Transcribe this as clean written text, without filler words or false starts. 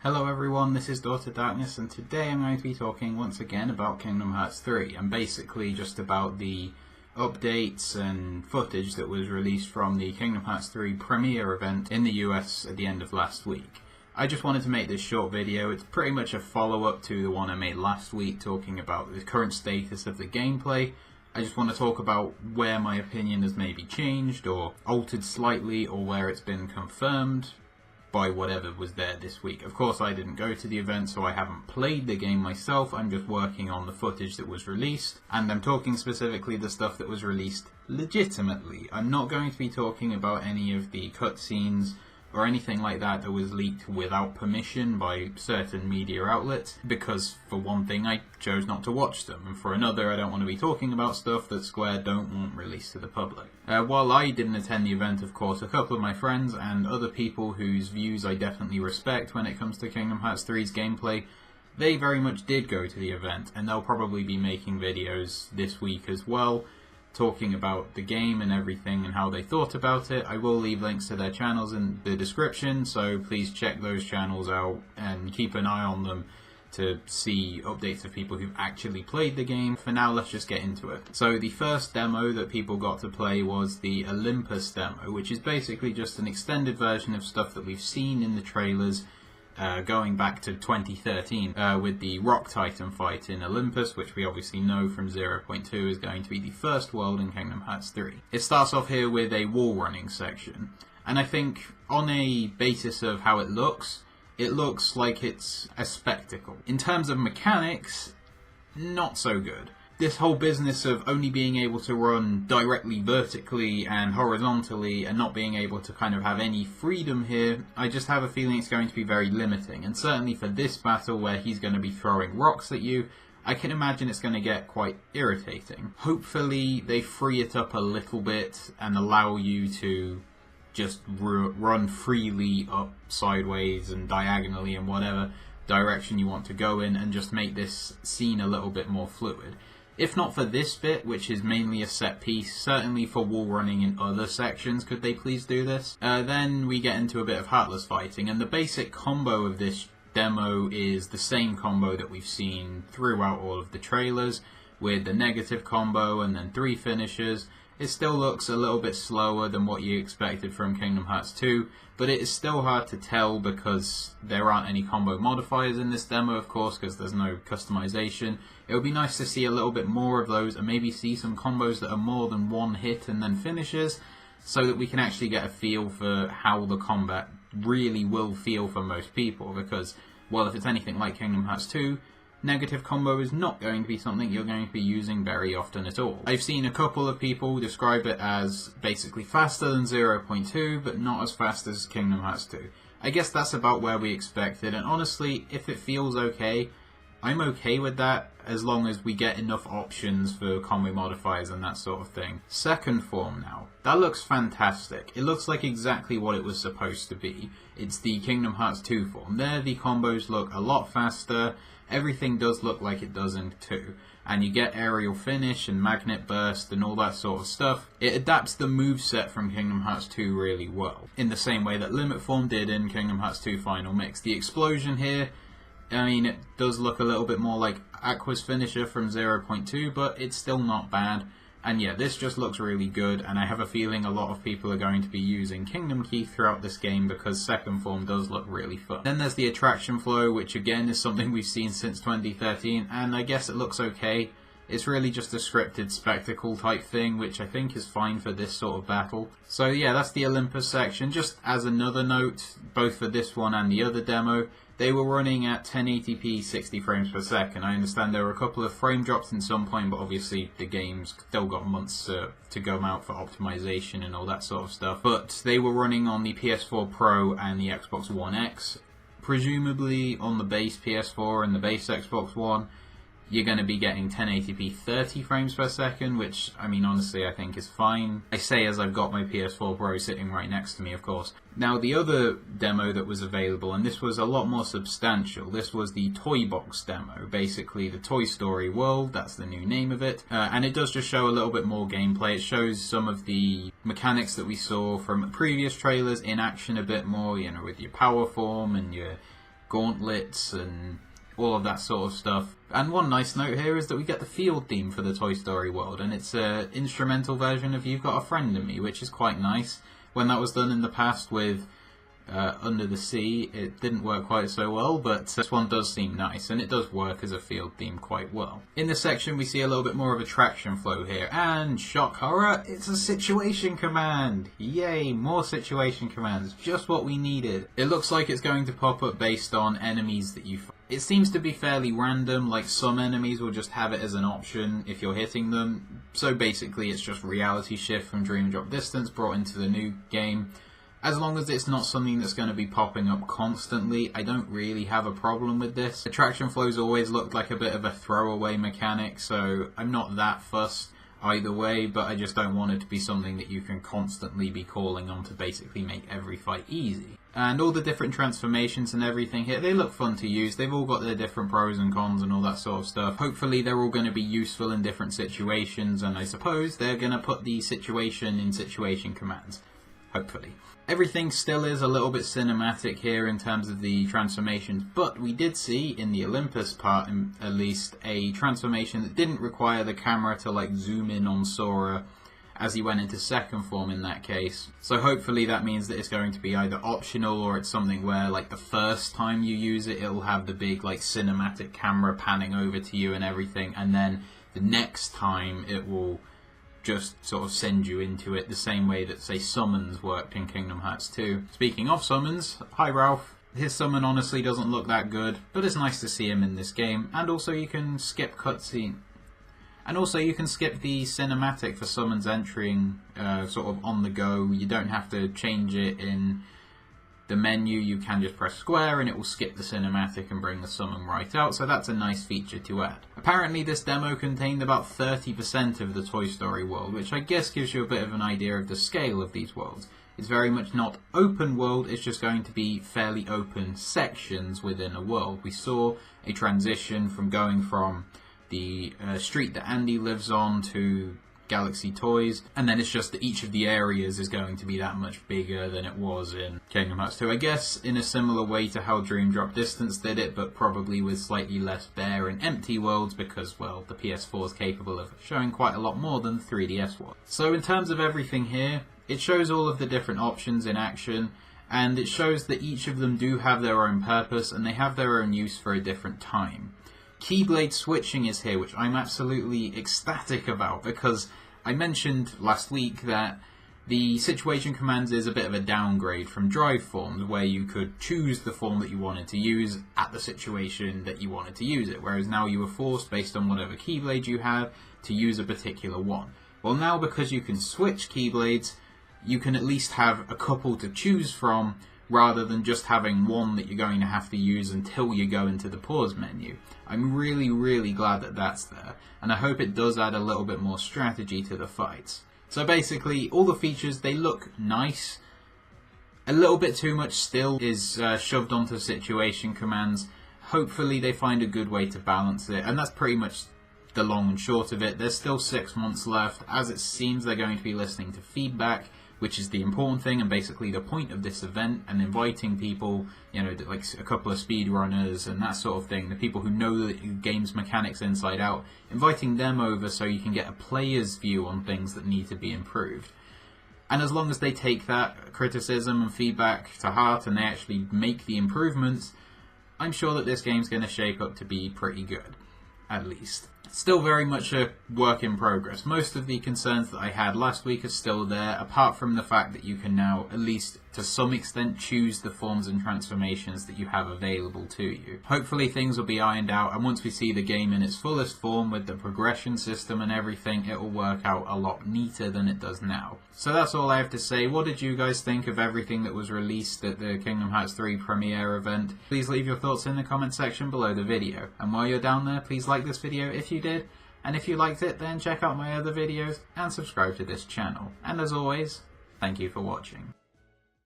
Hello everyone, this is Daughter Darkness, and today I'm going to be talking once again about Kingdom Hearts 3 and basically just about the updates and footage that was released from the Kingdom Hearts 3 premiere event in the US at the end of last week. I just wanted to make this short video. It's pretty much a follow-up to the one I made last week talking about the current status of the gameplay. I just want to talk about where my opinion has maybe changed or altered slightly, or where it's been confirmed by whatever was there this week. Of course, I didn't go to the event, so I haven't played the game myself. I'm just working on the footage that was released, and I'm talking specifically the stuff that was released legitimately. I'm not going to be talking about any of the cutscenes or anything like that that was leaked without permission by certain media outlets, because for one thing I chose not to watch them, and for another I don't want to be talking about stuff that Square don't want released to the public. While I didn't attend the event, of course, a couple of my friends and other people whose views I definitely respect when it comes to Kingdom Hearts 3's gameplay, they very much did go to the event, and they'll probably be making videos this week as well, talking about the game and everything and how they thought about it. I will leave links to their channels in the description, so please check those channels out and keep an eye on them to see updates of people who've actually played the game. For now, let's just get into it. So the first demo that people got to play was the Olympus demo, which is basically just an extended version of stuff that we've seen in the trailers going back to 2013 with the Rock Titan fight in Olympus, which we obviously know from 0.2 is going to be the first world in Kingdom Hearts 3. It starts off here with a wall running section, and I think on a basis of how it looks like it's a spectacle. In terms of mechanics, not so good. This whole business of only being able to run directly vertically and horizontally and not being able to kind of have any freedom here, I just have a feeling it's going to be very limiting. And certainly for this battle where he's going to be throwing rocks at you, I can imagine it's going to get quite irritating. Hopefully they free it up a little bit and allow you to just run freely up, sideways and diagonally in whatever direction you want to go in, and just make this scene a little bit more fluid. If not for this bit, which is mainly a set piece, certainly for wall running in other sections, could they please do this? Then we get into a bit of Heartless fighting, and the basic combo of this demo is the same combo that we've seen throughout all of the trailers, with the negative combo and then 3 finishers. It still looks a little bit slower than what you expected from Kingdom Hearts 2, but it is still hard to tell because there aren't any combo modifiers in this demo, of course, because there's no customization. It would be nice to see a little bit more of those and maybe see some combos that are more than one hit and then finishes, so that we can actually get a feel for how the combat really will feel for most people, because, well, if it's anything like Kingdom Hearts 2, negative combo is not going to be something you're going to be using very often at all. I've seen a couple of people describe it as basically faster than 0.2, but not as fast as Kingdom Hearts 2. I guess that's about where we expected, and honestly, if it feels okay, I'm okay with that, as long as we get enough options for combo modifiers and that sort of thing. Second form now. That looks fantastic. It looks like exactly what it was supposed to be. It's the Kingdom Hearts 2 form. There, the combos look a lot faster. Everything does look like it does in 2. And you get aerial finish and magnet burst and all that sort of stuff. It adapts the moveset from Kingdom Hearts 2 really well, in the same way that Limit Form did in Kingdom Hearts 2 Final Mix. The explosion here, I mean, it does look a little bit more like Aqua's finisher from 0.2, but it's still not bad. And yeah, this just looks really good, and I have a feeling a lot of people are going to be using Kingdom Key throughout this game because second form does look really fun. Then there's the attraction flow, which again is something we've seen since 2013, and I guess it looks okay. It's really just a scripted spectacle type thing, which I think is fine for this sort of battle. So yeah, that's the Olympus section. Just as another note, both for this one and the other demo, they were running at 1080p 60 frames per second. I understand there were a couple of frame drops in some point, but obviously the game's still got months to go out for optimization and all that sort of stuff. But they were running on the PS4 Pro and the Xbox One X. Presumably on the base PS4 and the base Xbox One, you're going to be getting 1080p 30 frames per second, which, I mean, honestly, I think is fine. I say as I've got my PS4 Pro sitting right next to me, of course. Now, the other demo that was available, and this was a lot more substantial, this was the Toy Box demo, basically the Toy Story World, that's the new name of it, and it does just show a little bit more gameplay. It shows some of the mechanics that we saw from previous trailers in action a bit more, you know, with your power form and your gauntlets and all of that sort of stuff. And one nice note here is that we get the field theme for the Toy Story world, and it's an instrumental version of You've Got a Friend in Me, which is quite nice. When that was done in the past with Under the Sea, it didn't work quite so well, but this one does seem nice, and it does work as a field theme quite well. In this section we see a little bit more of attraction flow here, and shock horror, it's a situation command! Yay, more situation commands, just what we needed. It looks like it's going to pop up based on enemies that you find. It seems to be fairly random, like some enemies will just have it as an option if you're hitting them, so basically it's just Reality Shift from Dream Drop Distance brought into the new game. As long as it's not something that's going to be popping up constantly, I don't really have a problem with this. Attraction flows always looked like a bit of a throwaway mechanic, so I'm not that fussed either way, but I just don't want it to be something that you can constantly be calling on to basically make every fight easy. And all the different transformations and everything here, they look fun to use. They've all got their different pros and cons and all that sort of stuff. Hopefully they're all going to be useful in different situations, and I suppose they're going to put the situation in situation commands. Hopefully. Everything still is a little bit cinematic here in terms of the transformations, but we did see in the Olympus part at least a transformation that didn't require the camera to like zoom in on Sora as he went into second form in that case. So hopefully that means that it's going to be either optional or it's something where like the first time you use it, it'll have the big like cinematic camera panning over to you and everything, and then the next time it will just sort of send you into it the same way that, say, summons worked in Kingdom Hearts 2. Speaking of summons, hi Ralph. His summon honestly doesn't look that good, but it's nice to see him in this game, and also you can skip cutscene. And also you can skip the cinematic for summons entering sort of on the go. You don't have to change it in the menu, you can just press square and it will skip the cinematic and bring the summon right out, so that's a nice feature to add. Apparently this demo contained about 30% of the Toy Story world, which I guess gives you a bit of an idea of the scale of these worlds. It's very much not open world, it's just going to be fairly open sections within a world. We saw a transition from going from the street that Andy lives on to Galaxy Toys, and then it's just that each of the areas is going to be that much bigger than it was in Kingdom Hearts 2. I guess in a similar way to how Dream Drop Distance did it, but probably with slightly less bare and empty worlds because, well, the PS4 is capable of showing quite a lot more than the 3DS was. So in terms of everything here, it shows all of the different options in action, and it shows that each of them do have their own purpose and they have their own use for a different time. Keyblade switching is here, which I'm absolutely ecstatic about, because I mentioned last week that the situation commands is a bit of a downgrade from drive forms, where you could choose the form that you wanted to use at the situation that you wanted to use it, whereas now you were forced, based on whatever Keyblade you have, to use a particular one. Well, now because you can switch Keyblades, you can at least have a couple to choose from, rather than just having one that you're going to have to use until you go into the pause menu. I'm really, really glad that that's there, and I hope it does add a little bit more strategy to the fights. So basically, all the features, they look nice. A little bit too much still is shoved onto situation commands. Hopefully they find a good way to balance it, and that's pretty much the long and short of it. There's still 6 months left. As it seems, they're going to be listening to feedback, which is the important thing and basically the point of this event, and inviting people, you know, like a couple of speedrunners and that sort of thing, the people who know the game's mechanics inside out, inviting them over so you can get a player's view on things that need to be improved. And as long as they take that criticism and feedback to heart and they actually make the improvements, I'm sure that this game's going to shape up to be pretty good, at least. Still very much a work in progress. Most of the concerns that I had last week are still there, apart from the fact that you can now, at least to some extent, choose the forms and transformations that you have available to you. Hopefully things will be ironed out, and once we see the game in its fullest form with the progression system and everything, it will work out a lot neater than it does now. So that's all I have to say. What did you guys think of everything that was released at the Kingdom Hearts 3 premiere event? Please leave your thoughts in the comment section below the video. And while you're down there, please like this video if you did. And if you liked it, then check out my other videos and subscribe to this channel. And as always, thank you for watching.